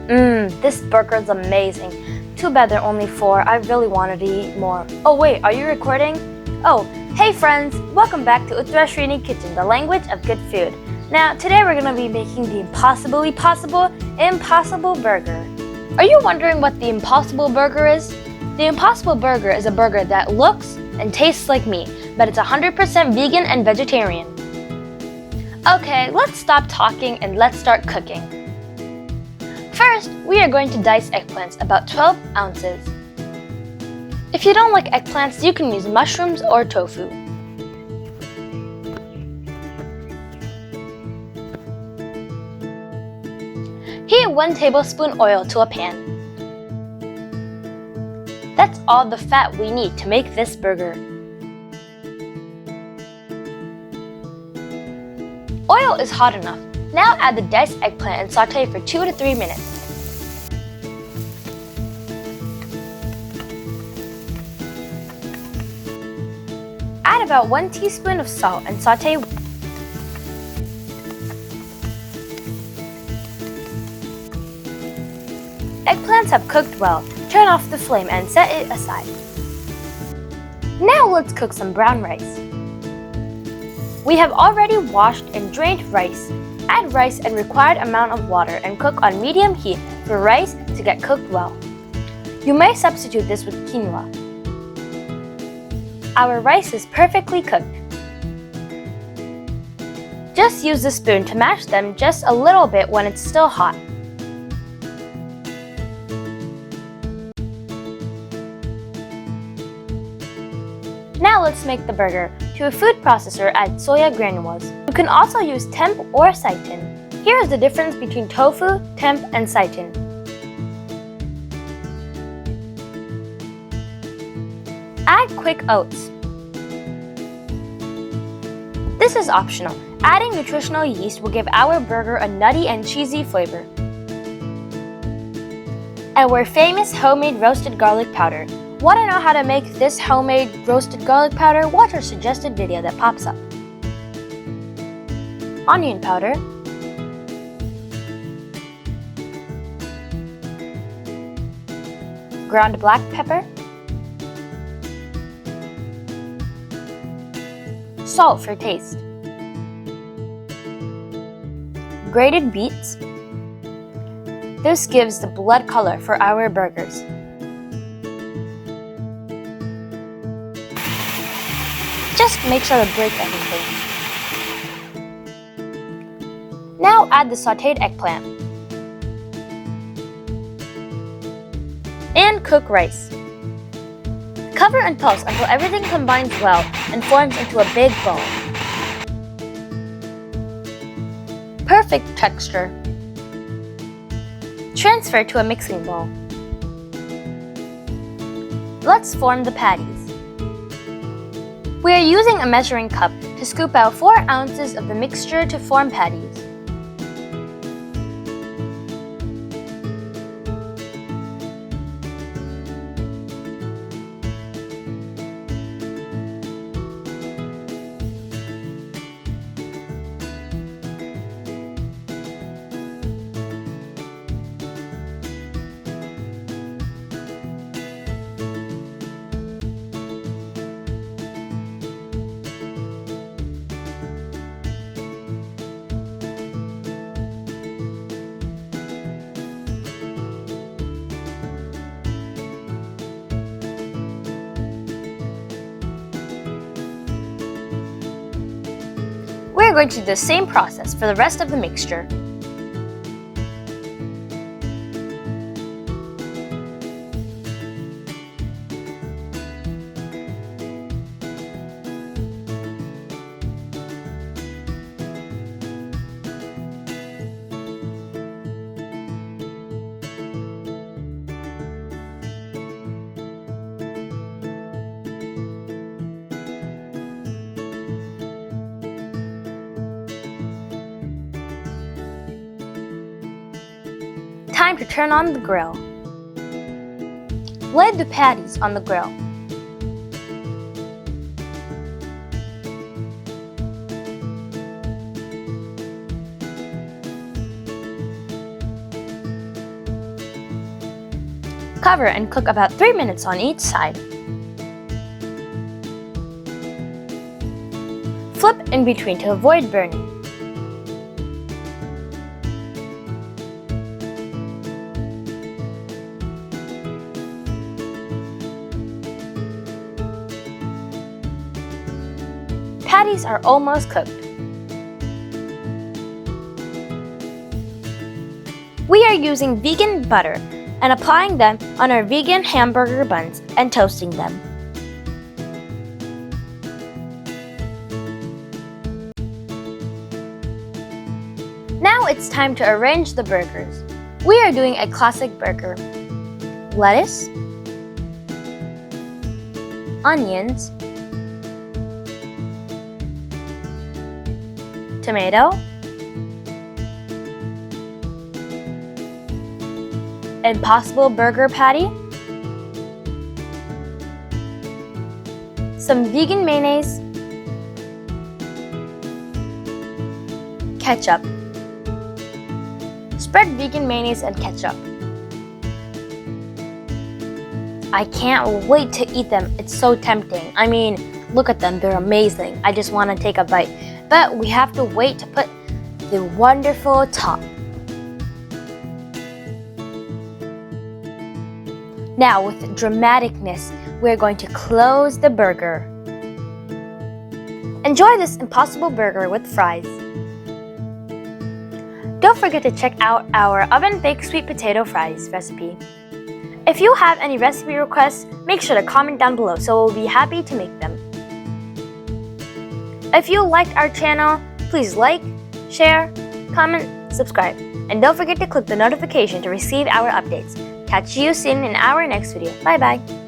This burger is amazing. Too bad there are only 4. I really wanted to eat more. Oh wait, are you recording? Oh, hey friends! Welcome back to Nutritional Kitchen, the language of good food. Now, today we're going to be making the impossibly possible Impossible Burger. Are you wondering what the Impossible Burger is? The Impossible Burger is a burger that looks and tastes like meat, but it's 100% vegan and vegetarian. Okay, let's stop talking and let's start cooking. First, we are going to dice eggplants, about 12 ounces. If you don't like eggplants, you can use mushrooms or tofu. Heat 1 tablespoon oil to a pan. That's all the fat we need to make this burger. Oil is hot enough. Now add the diced eggplant and saute for 2 to 3 minutes. Add about 1 teaspoon of salt and saute. Eggplants have cooked well. Turn off the flame and set it aside. Now let's cook some brown rice. We have already washed and drained rice. Add rice and required amount of water and cook on medium heat for rice to get cooked well. You may substitute this with quinoa. Our rice is perfectly cooked. Just use the spoon to mash them just a little bit when it's still hot. Now let's make the burger. To a food processor, add soy granules. You can also use temp or seitan. Here is the difference between tofu, temp, and seitan. Add quick oats. This is optional. Adding nutritional yeast will give our burger a nutty and cheesy flavor. Our famous homemade roasted garlic powder. Want to know how to make this homemade roasted garlic powder? Watch our suggested video that pops up. Onion powder. Ground black pepper. Salt for taste. Grated beets. This gives the blood color for our burgers. Just make sure to break everything. Now add the sauteed eggplant. And cook rice. Cover and toast until everything combines well and forms into a big ball. Perfect texture. Transfer to a mixing bowl. Let's form the patties. We are using a measuring cup to scoop out 4 ounces of the mixture to form patties. We're going to do the same process for the rest of the mixture. Time to turn on the grill. Lay the patties on the grill. Cover and cook about 3 minutes on each side. Flip in between to avoid burning. Patties are almost cooked. We are using vegan butter and applying them on our vegan hamburger buns and toasting them. Now it's time to arrange the burgers. We are doing a classic burger. Lettuce, onions, tomato, Impossible burger patty, some vegan mayonnaise, ketchup. Spread vegan mayonnaise and ketchup. I can't wait to eat them. It's so tempting. I mean, look at them. They're amazing. I just want to take a bite. But we have to wait to put the wonderful top. Now, with dramaticness, we're going to close the burger. Enjoy this Impossible burger with fries. Don't forget to check out our oven-baked sweet potato fries recipe. If you have any recipe requests, make sure to comment down below so we'll be happy to make them. If you liked our channel, please like, share, comment, subscribe, and don't forget to click the notification to receive our updates. Catch you soon in our next video. Bye bye!